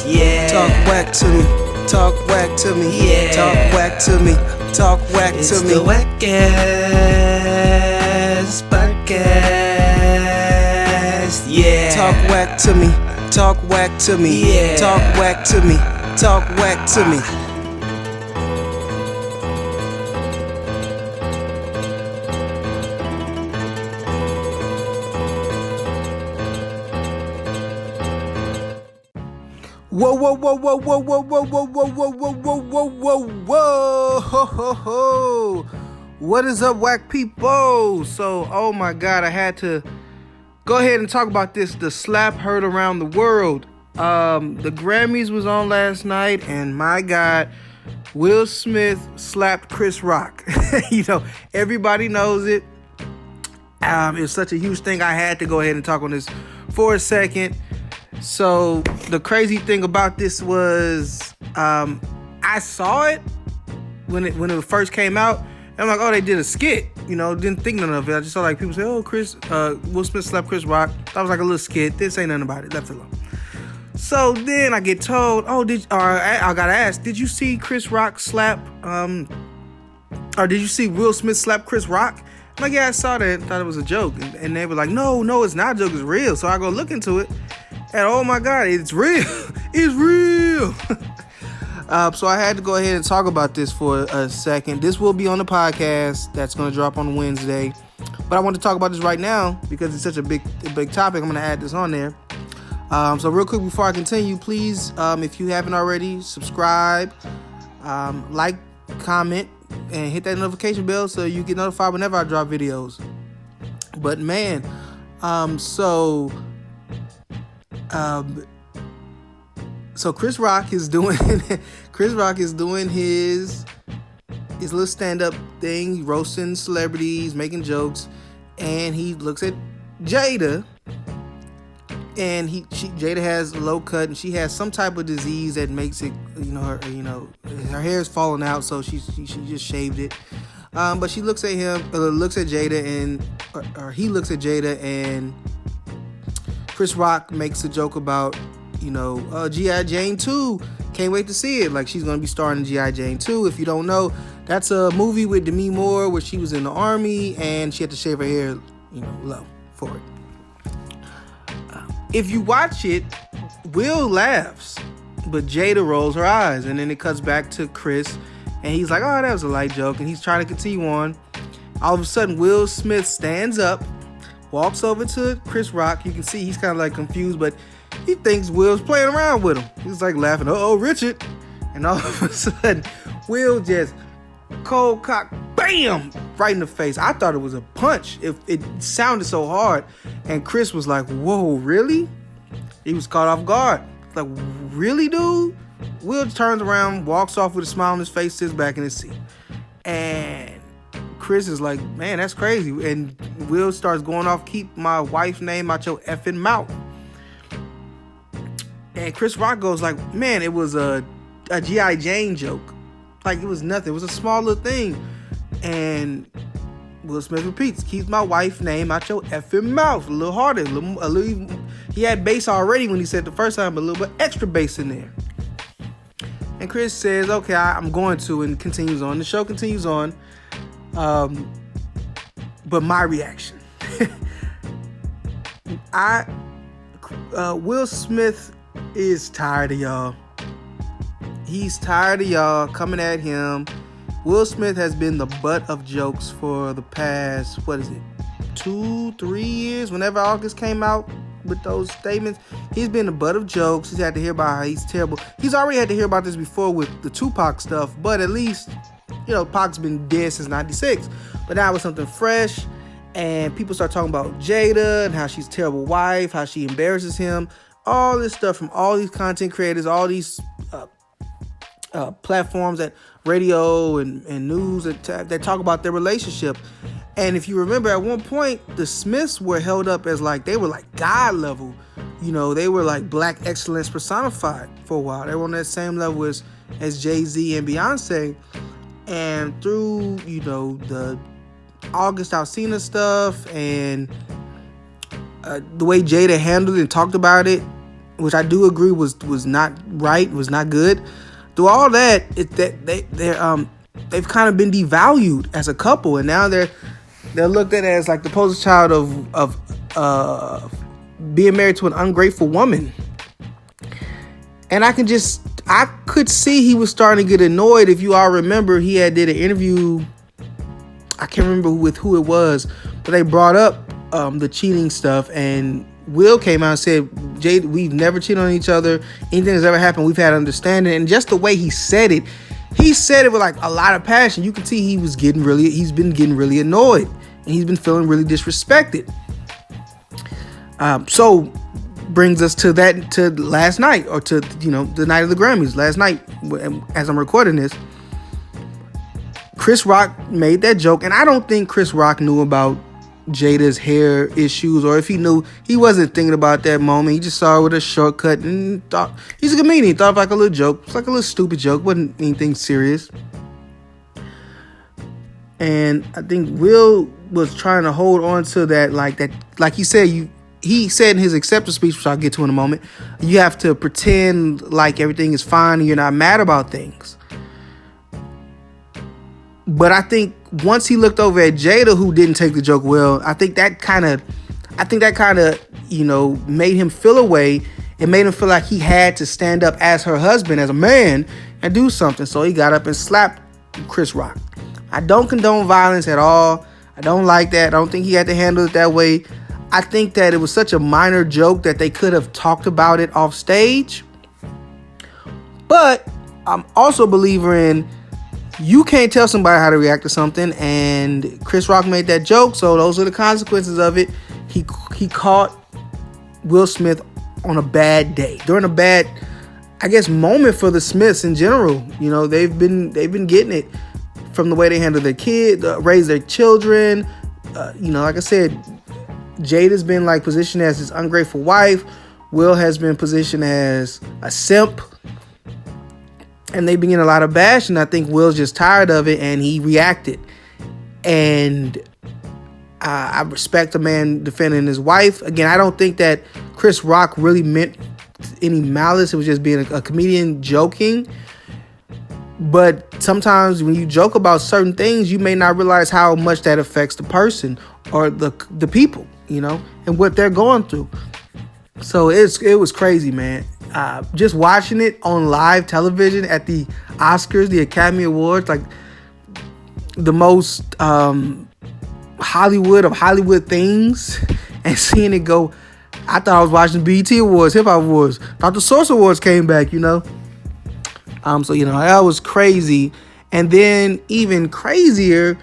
yeah. Talk whack to me, talk whack to me, yeah. Talk whack to me, talk whack It's to me. the WACCast podcast, yeah. Talk whack to me, talk whack to me, yeah. Talk whack to me, talk whack to me. Whoa, whoa, whoa, whoa, whoa, whoa, whoa, whoa, whoa, whoa, whoa, whoa, whoa, whoa, whoa, ho, ho, ho. What is up, whack people? So, oh my God, I had to go ahead and talk about this. The slap heard around the world. The Grammys was on last night, and my God, Will Smith slapped Chris Rock. You know, everybody knows it. It's such a huge thing. I had to go ahead and talk on this for a second. So the crazy thing about this was, I saw it when it first came out. And I'm like, oh, they did a skit. You know, didn't think none of it. I just saw like people say, oh, Will Smith slapped Chris Rock. That was like a little skit. Didn't say nothing about it. Left it alone. So then I get told, oh, I got asked, did you see Chris Rock slap, or did you see Will Smith slap Chris Rock? I'm like, yeah, I saw that. Thought it was a joke. And they were like, no, it's not a joke. It's real. So I go look into it. And oh my God, it's real. It's real. So I had to go ahead and talk about this for a second. This will be on the podcast that's going to drop on Wednesday. But I want to talk about this right now because it's such a big topic. I'm going to add this on there. So real quick before I continue, please, if you haven't already, subscribe, like, comment, and hit that notification bell so you get notified whenever I drop videos. But man, so Chris Rock is doing his little stand-up thing, roasting celebrities, making jokes, and he looks at Jada, and Jada has low cut, and she has some type of disease that makes it, her hair is falling out, so she just shaved it. But she looks at Jada, he looks at Jada, and Chris Rock makes a joke about, G.I. Jane 2. Can't wait to see it. Like, she's going to be starring in G.I. Jane 2. If you don't know, that's a movie with Demi Moore where she was in the army and she had to shave her hair, low for it. If you watch it, Will laughs, but Jada rolls her eyes. And then it cuts back to Chris, and he's like, oh, that was a light joke. And he's trying to continue on. All of a sudden, Will Smith stands up, walks over to Chris Rock. You can see he's kind of like confused, but he thinks Will's playing around with him. He's like laughing, uh-oh, Richard. And all of a sudden, Will just cold cock, bam, right in the face. I thought it was a punch. It sounded so hard. And Chris was like, whoa, really? He was caught off guard. Like, really, dude? Will turns around, walks off with a smile on his face, sits back in his seat. And Chris is like, man, that's crazy. And Will starts going off, keep my wife's name out your effing mouth. And Chris Rock goes like, man, it was a G.I. Jane joke. Like, it was nothing. It was a small little thing. And Will Smith repeats, keep my wife's name out your effing mouth. A little harder. A little, he had bass already when he said it the first time, but a little bit extra bass in there. And Chris says, okay, I'm going to, and continues on. The show continues on. But my reaction. Will Smith is tired of y'all. He's tired of y'all coming at him. Will Smith has been the butt of jokes for the past, 2-3 years? Whenever August came out with those statements, he's been the butt of jokes. He's had to hear about how he's terrible. He's already had to hear about this before with the Tupac stuff, but at least, Pac's been dead since 96. But now it's something fresh, and people start talking about Jada and how she's a terrible wife, how she embarrasses him. All this stuff from all these content creators, all these platforms that radio and news that talk about their relationship. And if you remember, at one point, the Smiths were held up as like, they were like God level. They were like black excellence personified for a while. They were on that same level as Jay-Z and Beyonce. And through, the August Alsina stuff and the way Jada handled it and talked about it, which I do agree was not right, was not good. Through all that, they've kind of been devalued as a couple, and now they're looked at as like the poster child of being married to an ungrateful woman. And I could see he was starting to get annoyed. If you all remember, he had did an interview, I can't remember with who it was, but they brought up the cheating stuff, and Will came out and said, Jada, we've never cheated on each other. Anything that's ever happened, we've had understanding. And just the way he said it with like a lot of passion. You can see he's been getting really annoyed, and he's been feeling really disrespected. So brings us to last night, or to, the night of the Grammys. Last night, as I'm recording this, Chris Rock made that joke, and I don't think Chris Rock knew about Jada's hair issues, or if he knew, he wasn't thinking about that moment. He just saw her with a shortcut and thought, he's a comedian, he thought of like a little joke. It's like a little stupid joke, wasn't anything serious. And I think Will was trying to hold on to that, like he said, he said in his acceptance speech, which I'll get to in a moment, you have to pretend like everything is fine and you're not mad about things. But I think once he looked over at Jada, who didn't take the joke well, I think that kind of, made him feel a way. It made him feel like he had to stand up as her husband, as a man, and do something. So he got up and slapped Chris Rock. I don't condone violence at all. I don't like that. I don't think he had to handle it that way. I think that it was such a minor joke that they could have talked about it off stage. But I'm also a believer in, you can't tell somebody how to react to something, and Chris Rock made that joke, so those are the consequences of it. He caught Will Smith on a bad day, during a bad, I guess, moment for the Smiths in general. They've been getting it from the way they handle their kids, raise their children. Like I said, Jada's been like positioned as his ungrateful wife. Will has been positioned as a simp. And they've been getting a lot of bash, and I think Will's just tired of it, and he reacted. And I respect a man defending his wife. Again, I don't think that Chris Rock really meant any malice. It was just being a comedian joking. But sometimes when you joke about certain things, you may not realize how much that affects the person or the people, and what they're going through. So it was crazy, man. Just watching it on live television at the Oscars, the Academy Awards, like the most Hollywood of Hollywood things, and seeing it go, I thought I was watching BET Awards, Hip Hop Awards. Thought the Source Awards came back, So that was crazy. And then even crazier,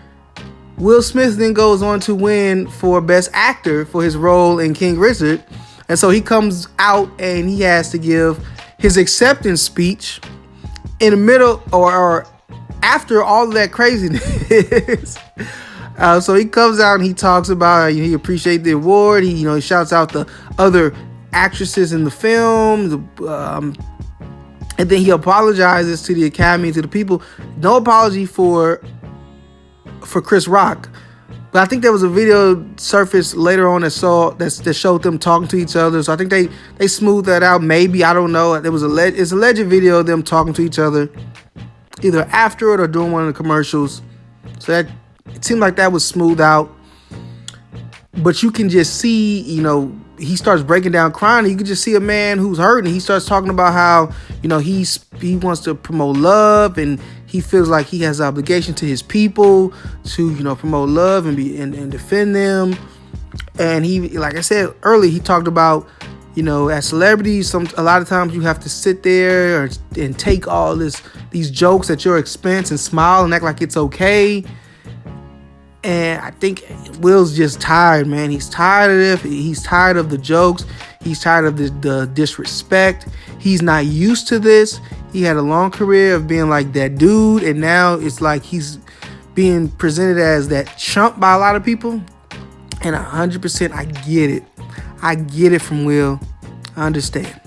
Will Smith then goes on to win for Best Actor for his role in King Richard. And so he comes out and he has to give his acceptance speech in the middle or after all of that craziness. So he comes out and he talks about, he appreciates the award. He shouts out the other actresses in the film. And then he apologizes to the Academy, to the people. No apology for Chris Rock. But I think there was a video surfaced later on that showed them talking to each other. So I think they smoothed that out. Maybe, I don't know. It's a alleged video of them talking to each other, either after it or during one of the commercials. So it seemed like that was smoothed out. But you can just see, he starts breaking down crying. You can just see a man who's hurting. He starts talking about how, he wants to promote love, and he feels like he has an obligation to his people to, promote love and defend them. And he, like I said earlier, he talked about, as celebrities, a lot of times you have to sit there and take all these jokes at your expense and smile and act like it's okay. And I think Will's just tired, man. He's tired of it. He's tired of the jokes. He's tired of the disrespect. He's not used to this. He had a long career of being like that dude, and now it's like he's being presented as that chump by a lot of people. And 100%, I get it. I get it from Will. I understand.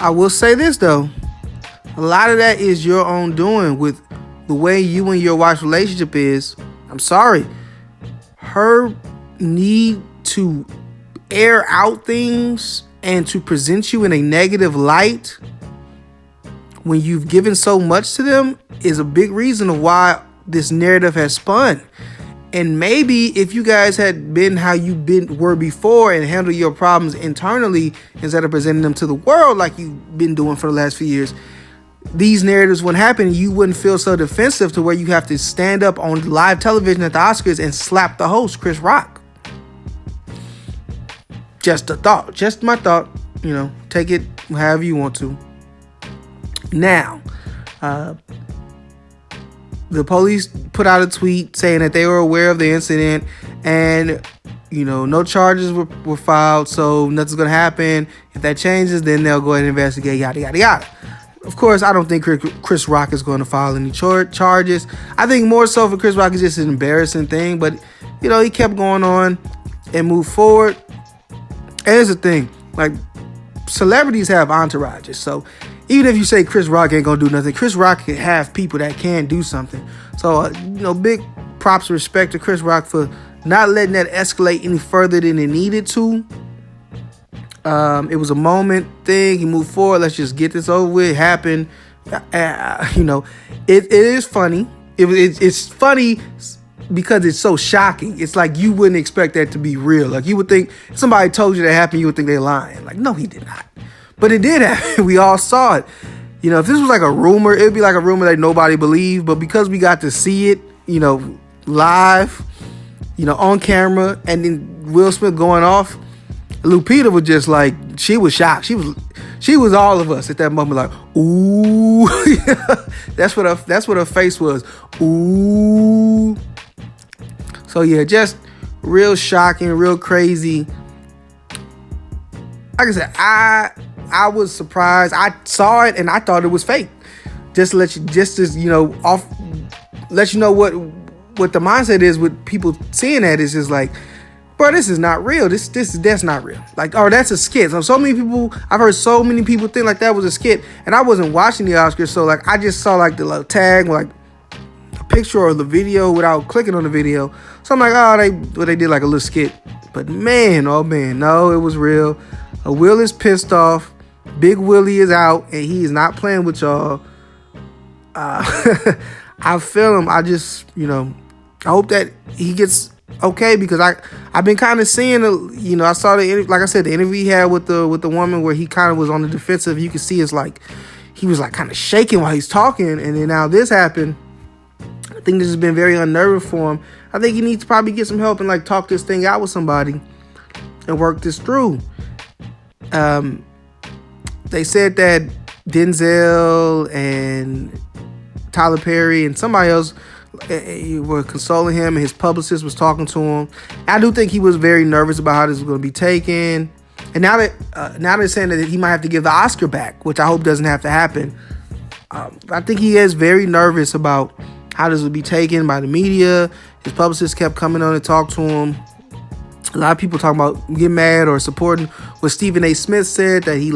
I will say this, though. A lot of that is your own doing with the way you and your wife's relationship is. I'm sorry. Her need to air out things and to present you in a negative light when you've given so much to them is a big reason of why this narrative has spun. And maybe if you guys had been how you were before and handled your problems internally instead of presenting them to the world like you've been doing for the last few years, these narratives wouldn't happen, and you wouldn't feel so defensive to where you have to stand up on live television at the Oscars and slap the host, Chris Rock. Just a thought. Just my thought. Take it however you want to. Now, the police put out a tweet saying that they were aware of the incident and, no charges were filed, so nothing's going to happen. If that changes, then they'll go ahead and investigate, yada, yada, yada. Of course, I don't think Chris Rock is going to file any charges. I think more so for Chris Rock is just an embarrassing thing, but, he kept going on and moved forward. And here's the thing, like, celebrities have entourages, so even if you say Chris Rock ain't gonna do nothing, Chris Rock can have people that can do something. So, big props and respect to Chris Rock for not letting that escalate any further than it needed to. It was a moment thing. He moved forward. Let's just get this over with. It happened. It is funny. It's funny because it's so shocking. It's like you wouldn't expect that to be real. Like you would think if somebody told you that happened, you would think they're lying. Like, no, he did not. But it did happen. We all saw it. If this was like a rumor, it'd be like a rumor that nobody believed. But because we got to see it, live, on camera, and then Will Smith going off, Lupita was just like, she was shocked. She was all of us at that moment, like, ooh. That's what her face was. Ooh. So yeah, just real shocking, real crazy. Like I said, I was surprised. I saw it and I thought it was fake. Let you know what the mindset is with people seeing that. Is just like, bro, this is not real. That's not real. Like, oh, that's a skit. So many people, I've heard so many people think like that was a skit, and I wasn't watching the Oscars, so like I just saw like the little tag, like a picture or the video without clicking on the video. So I'm like, oh, they did like a little skit. But man, oh man, no, it was real. Will is pissed off. Big Willie is out, and he is not playing with y'all. I feel him. I just, I hope that he gets okay, because I've been kind of seeing, I saw like I said, the interview he had with the woman where he kind of was on the defensive. You could see it's like he was like kind of shaking while he's talking, and then now this happened. I think this has been very unnerving for him. I think he needs to probably get some help and like talk this thing out with somebody and work this through. They said that Denzel and Tyler Perry and somebody else were consoling him, and his publicist was talking to him. I do think he was very nervous about how this was going to be taken. And now they're saying that he might have to give the Oscar back, which I hope doesn't have to happen. I think he is very nervous about how this would be taken by the media. His publicist kept coming on to talk to him. A lot of people talking about getting mad or supporting what Stephen A. Smith said, that he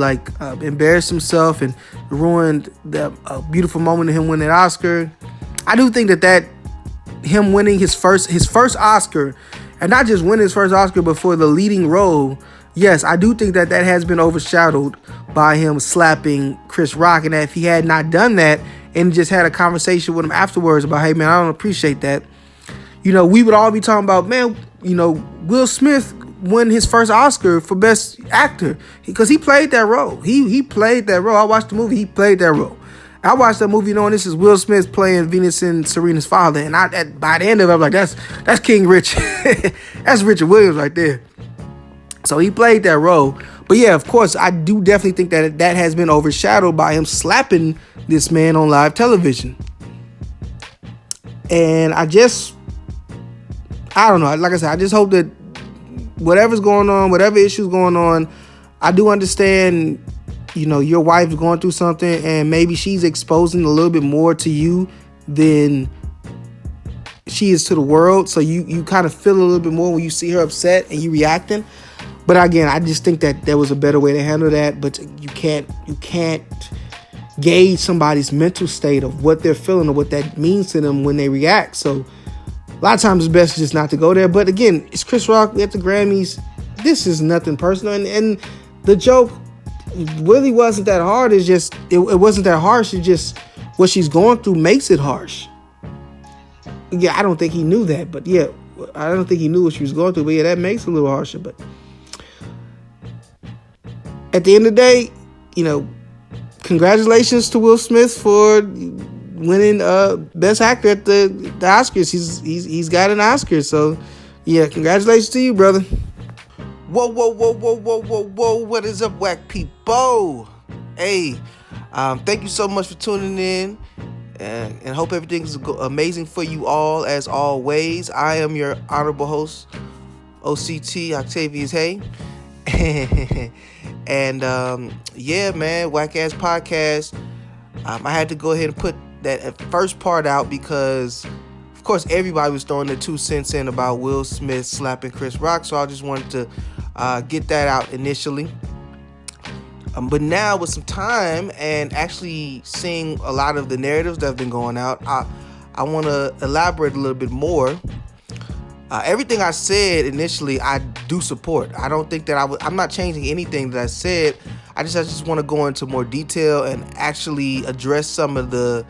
embarrassed himself and ruined the beautiful moment of him winning that Oscar. I do think that him winning his first Oscar, and not just winning his first Oscar, but for the leading role, yes, I do think that has been overshadowed by him slapping Chris Rock, and that if he had not done that and just had a conversation with him afterwards about, hey man, I don't appreciate that, we would all be talking about, man, Will Smith won his first Oscar for Best Actor because he played that role. He played that role. I watched the movie. He played that role. I watched that movie knowing this is Will Smith playing Venus and Serena's father, and by the end of it, I'm like, that's King Rich. That's Richard Williams right there. So he played that role. But yeah, of course, I do definitely think that has been overshadowed by him slapping this man on live television. And I don't know. Like I said, I just hope that whatever's going on, whatever issue's going on, I do understand, your wife's going through something and maybe she's exposing a little bit more to you than she is to the world. So you kind of feel a little bit more when you see her upset and you reacting. But again, I just think that there was a better way to handle that. But you can't gauge somebody's mental state of what they're feeling or what that means to them when they react. So a lot of times it's best just not to go there. But again, it's Chris Rock at the Grammys. This is nothing personal. And the joke really wasn't that hard. It's just it wasn't that harsh. It's just what she's going through makes it harsh. Yeah, I don't think he knew that, but yeah, I don't think he knew what she was going through. But yeah, that makes it a little harsher. But at the end of the day, congratulations to Will Smith for winning Best Actor at the Oscars. He's got an Oscar, so yeah, congratulations to you, brother. Whoa, whoa, whoa, whoa, whoa, whoa, whoa! What is up, whack people? Hey, thank you so much for tuning in, and hope everything is amazing for you all as always. I am your honorable host, OCT Octavius Haye. And yeah, man, WACCast podcast. I had to go ahead and put that first part out because, of course, everybody was throwing their 2 cents in about Will Smith slapping Chris Rock. So I just wanted to get that out initially. But now with some time and actually seeing a lot of the narratives that have been going out, I want to elaborate a little bit more. Everything I said initially, I do support. I don't think that I'm not changing anything that I said. I just want to go into more detail and actually address some of the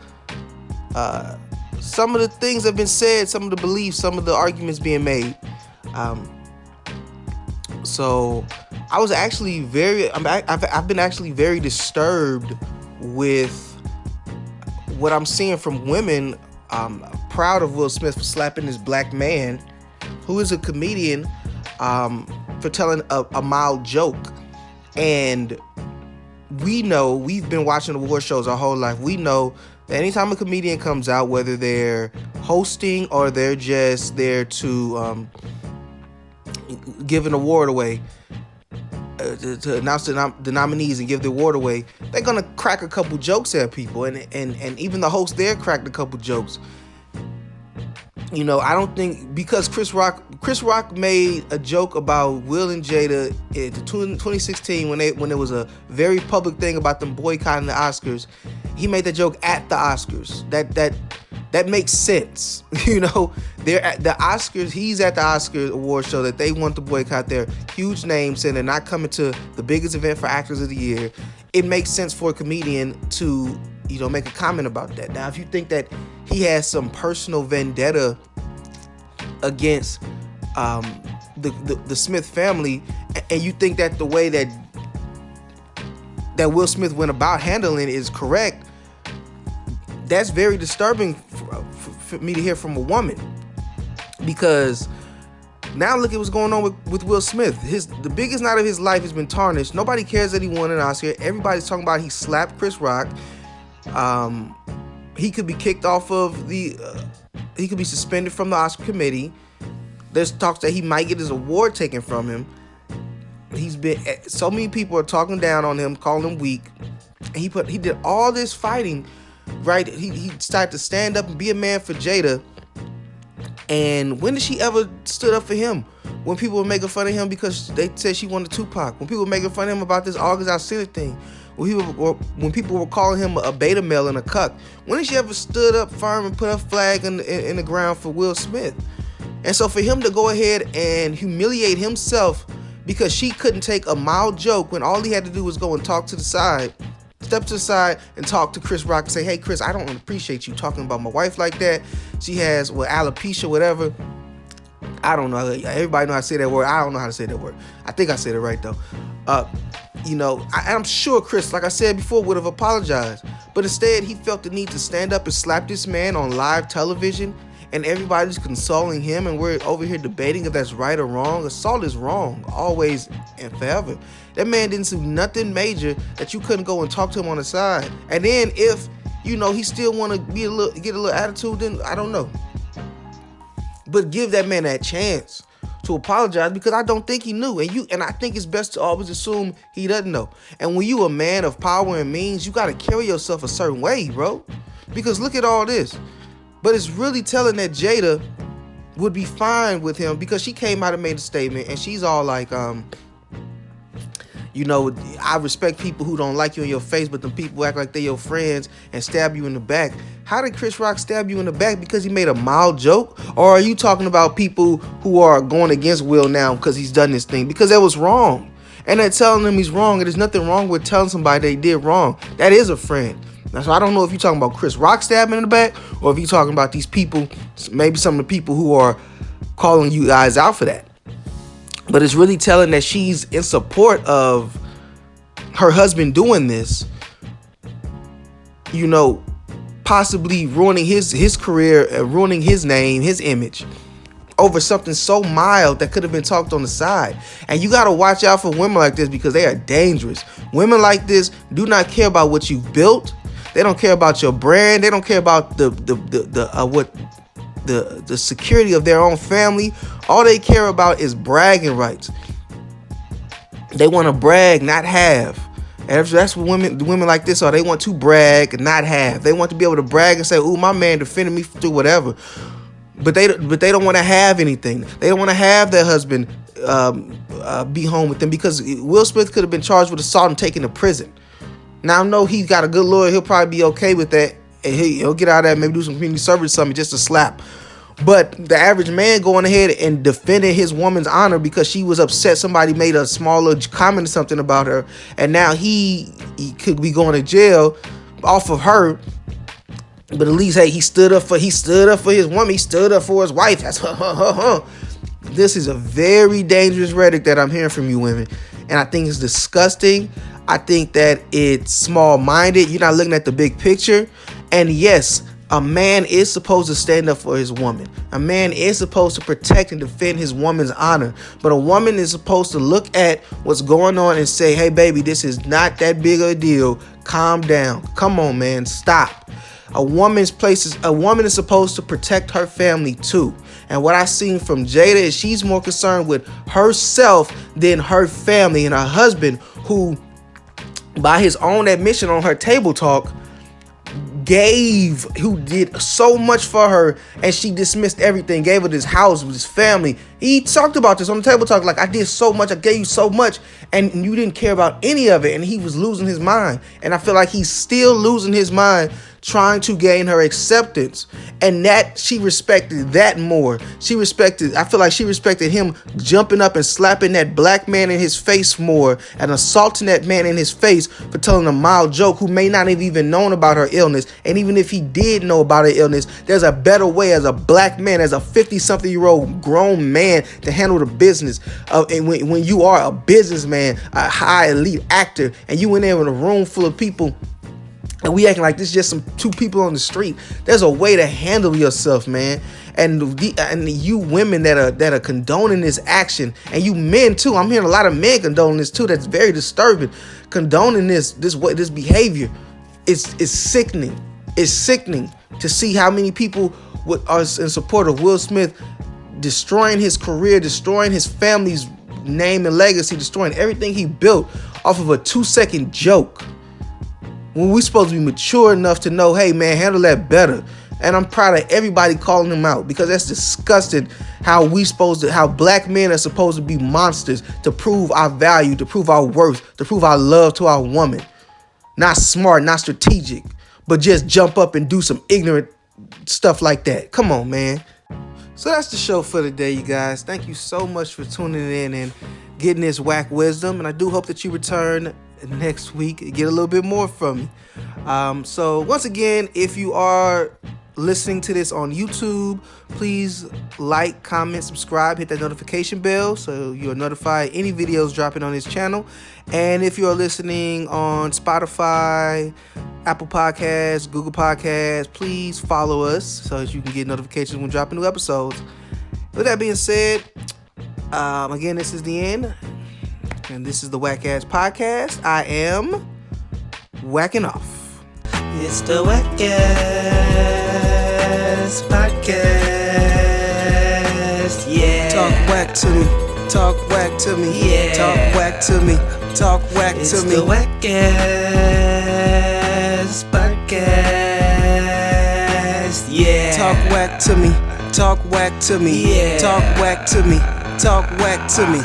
things that have been said, some of the beliefs, some of the arguments being made. So I was actually I've been actually very disturbed with what I'm seeing from women proud of Will Smith for slapping this black man who is a comedian for telling a mild joke. And we've been watching award shows our whole life. We know that anytime a comedian comes out, whether they're hosting or they're just there to give an award away, to announce the nominees and give the award away, they're gonna crack a couple jokes at people, and even the host there cracked a couple jokes. I don't think, because Chris Rock made a joke about Will and Jada in 2016 when there was a very public thing about them boycotting the Oscars. He made that joke at the Oscars. That makes sense. They're at the Oscars. He's at the Oscar award show that they want to boycott their huge names and they're not coming to the biggest event for actors of the year. It makes sense for a comedian to make a comment about that. Now, if you think that he has some personal vendetta against the Smith family, and you think that the way that Will Smith went about handling it is correct, that's very disturbing for me to hear from a woman. Because now look at what's going on with Will Smith. The biggest night of his life has been tarnished. Nobody cares that he won an Oscar. Everybody's talking about he slapped Chris Rock. He could be kicked off of he could be suspended from the Oscar committee. There's talks that he might get his award taken from him. So many people are talking down on him, calling him weak. And he did all this fighting, right? He started to stand up and be a man for Jada. And when did she ever stood up for him? When people were making fun of him because they said she wanted Tupac. When people were making fun of him about this August Alsina thing. When people were calling him a beta male and a cuck. When did she ever stood up firm and put her flag in the ground for Will Smith? And so for him to go ahead and humiliate himself because she couldn't take a mild joke when all he had to do was go and step to the side and talk to Chris Rock and say, hey, Chris, I don't appreciate you talking about my wife like that. She has alopecia, whatever. I don't know. Everybody know how to say that word. I don't know how to say that word. I think I said it right, though. I'm sure Chris, like I said before, would have apologized. But instead, he felt the need to stand up and slap this man on live television. And everybody's consoling him. And we're over here debating if that's right or wrong. Assault is wrong. Always and forever. That man didn't do nothing major that you couldn't go and talk to him on the side. And then if, he still want to get a little attitude, then I don't know. But give that man that chance to apologize, because I don't think he knew. And I think it's best to always assume he doesn't know. And when you a man of power and means, you got to carry yourself a certain way, bro. Because look at all this. But it's really telling that Jada would be fine with him, because she came out and made a statement and she's all like, I respect people who don't like you in your face, but them people act like they're your friends and stab you in the back. How did Chris Rock stab you in the back? Because he made a mild joke? Or are you talking about people who are going against Will now because he's done this thing? Because that was wrong. and they're telling him he's wrong, and there's nothing wrong with telling somebody they did wrong. That is a friend. So I don't know if you're talking about Chris Rock stabbing in the back, or if you're talking about these people, maybe some of the people who are calling you guys out for that. But it's really telling that she's in support of her husband doing this, you know, possibly ruining his career and ruining his name, his image, over something so mild that could have been talked on the side. And you got to watch out for women like this, because they are dangerous. Women like this do not care about what you built. They don't care about your brand. They don't care about the security of their own family. All they care about is bragging rights. They want to brag, not have. And that's what women like this are. They want to brag, not have. They want to be able to brag and say, "Ooh, my man defended me through whatever." But they don't want to have anything. They don't want to have their husband be home with them, because Will Smith could have been charged with assault and taken to prison. Now, I know he's got a good lawyer. He'll probably be okay with that. And he'll get out of that, maybe do some community service or something, just a slap. But the average man going ahead and defending his woman's honor because she was upset somebody made a smaller comment or something about her, and now he could be going to jail off of her. But at least, hey, he stood up for his woman. He stood up for his wife. That's This is a very dangerous rhetoric that I'm hearing from you women, and I think it's disgusting. I think that it's small-minded. You're not looking at the big picture. And yes, a man is supposed to stand up for his woman. A man is supposed to protect and defend his woman's honor. But a woman is supposed to look at what's going on and say, "Hey, baby, this is not that big of a deal. Calm down. Come on, man. Stop." A woman is supposed to protect her family too. And what I've seen from Jada is she's more concerned with herself than her family and her husband, who, by his own admission on her table talk, who did so much for her, and she dismissed everything, gave her this house with his family. He talked about this on the table talk, like, "I did so much, I gave you so much, and you didn't care about any of it." And he was losing his mind. And I feel like he's still losing his mind trying to gain her acceptance. And that she respected that more. I feel like she respected him jumping up and slapping that black man in his face more, and assaulting that man in his face for telling a mild joke, who may not have even known about her illness. And even if he did know about her illness, there's a better way as a black man, as a 50-something-year-old grown man, to handle the business. And when you are a businessman, a high elite actor, and you in there in a room full of people, and we acting like this is just two people on the street, there's a way to handle yourself, man. And you women that are condoning this action, and you men too, I'm hearing a lot of men condoning this too. That's very disturbing. Condoning this behavior is sickening. It's sickening to see how many people are in support of Will Smith destroying his career, destroying his family's name and legacy, destroying everything he built off of a 2-second joke. When we're supposed to be mature enough to know, hey man, handle that better. And I'm proud of everybody calling him out, because that's disgusting how black men are supposed to be monsters to prove our value, to prove our worth, to prove our love to our woman. Not smart, not strategic, but just jump up and do some ignorant stuff like that. Come on, man. So that's the show for today, you guys. Thank you so much for tuning in and getting this whack wisdom. And I do hope that you return next week and get a little bit more from me. So once again, if you are listening to this on YouTube, please like, comment, subscribe, hit that notification bell so you're notified any videos dropping on this channel. And if you're listening on Spotify, Apple Podcasts, Google Podcasts, please follow us so that you can get notifications when dropping new episodes. With that being said, again, this is the end, and this is the WACCast podcast. I am whacking off. It's the WACCast podcast. Yeah. Talk whack to me. Talk whack to me. Yeah. Talk whack to me. Talk whack to me. It's the WACCast podcast. Yeah. Talk whack to me. Talk whack to me. Yeah. Talk whack to me. Talk whack to me.